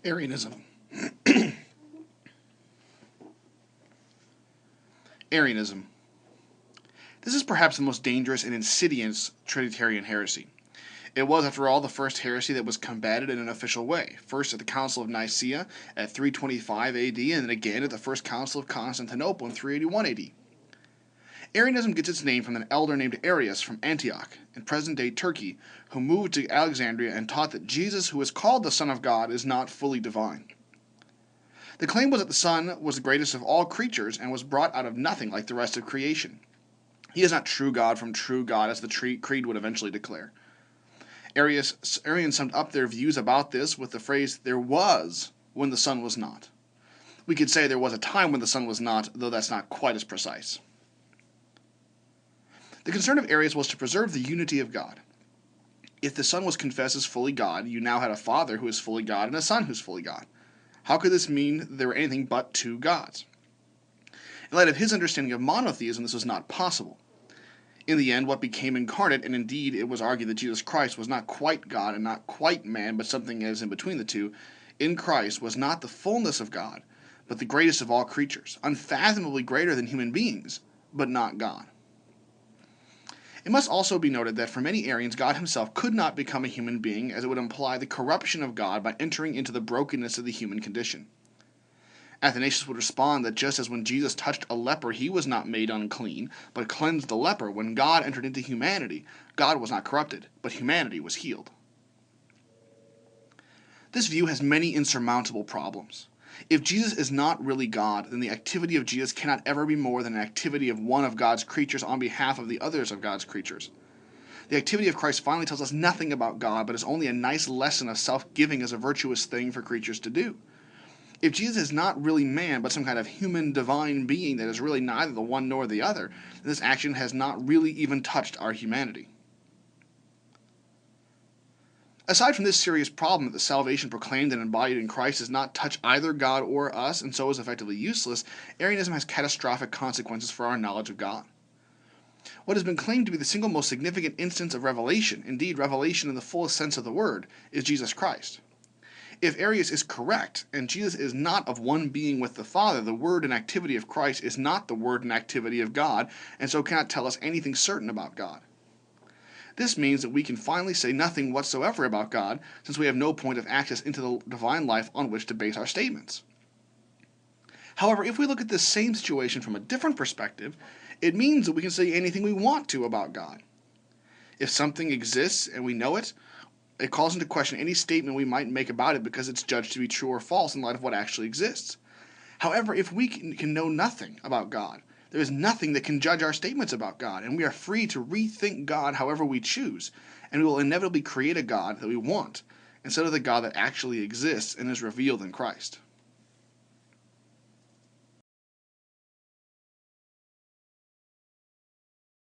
Arianism. Arianism. This is perhaps the most dangerous and insidious Trinitarian heresy. It was, after all, the first heresy that was combated in an official way, first at the Council of Nicaea at 325 AD, and then again at the First Council of Constantinople in 381 AD. Arianism gets its name from an elder named Arius from Antioch, in present-day Turkey, who moved to Alexandria and taught that Jesus, who is called the Son of God, is not fully divine. The claim was that the Son was the greatest of all creatures and was brought out of nothing like the rest of creation. He is not true God from true God, as the creed would eventually declare. Arians summed up their views about this with the phrase, "there was when the Son was not." We could say there was a time when the Son was not, though that's not quite as precise. The concern of Arius was to preserve the unity of God. If the Son was confessed as fully God, you now had a Father who is fully God and a Son who is fully God. How could this mean there were anything but two gods? In light of his understanding of monotheism, this was not possible. In the end, what became incarnate, and indeed it was argued that Jesus Christ was not quite God and not quite man, but something as in between the two, in Christ was not the fullness of God, but the greatest of all creatures, unfathomably greater than human beings, but not God. It must also be noted that for many Arians, God himself could not become a human being, as it would imply the corruption of God by entering into the brokenness of the human condition. Athanasius would respond that just as when Jesus touched a leper, he was not made unclean, but cleansed the leper, when God entered into humanity, God was not corrupted, but humanity was healed. This view has many insurmountable problems. If Jesus is not really God, then the activity of Jesus cannot ever be more than an activity of one of God's creatures on behalf of the others of God's creatures. The activity of Christ finally tells us nothing about God, but is only a nice lesson of self-giving as a virtuous thing for creatures to do. If Jesus is not really man, but some kind of human divine being that is really neither the one nor the other, then this action has not really even touched our humanity. Aside from this serious problem that the salvation proclaimed and embodied in Christ does not touch either God or us, and so is effectively useless, Arianism has catastrophic consequences for our knowledge of God. What has been claimed to be the single most significant instance of revelation, indeed revelation in the fullest sense of the word, is Jesus Christ. If Arius is correct, and Jesus is not of one being with the Father, the word and activity of Christ is not the word and activity of God, and so cannot tell us anything certain about God. This means that we can finally say nothing whatsoever about God, since we have no point of access into the divine life on which to base our statements. However, if we look at this same situation from a different perspective, it means that we can say anything we want to about God. If something exists and we know it, it calls into question any statement we might make about it because it's judged to be true or false in light of what actually exists. However, if we can know nothing about God, there is nothing that can judge our statements about God, and we are free to rethink God however we choose, and we will inevitably create a God that we want, instead of the God that actually exists and is revealed in Christ.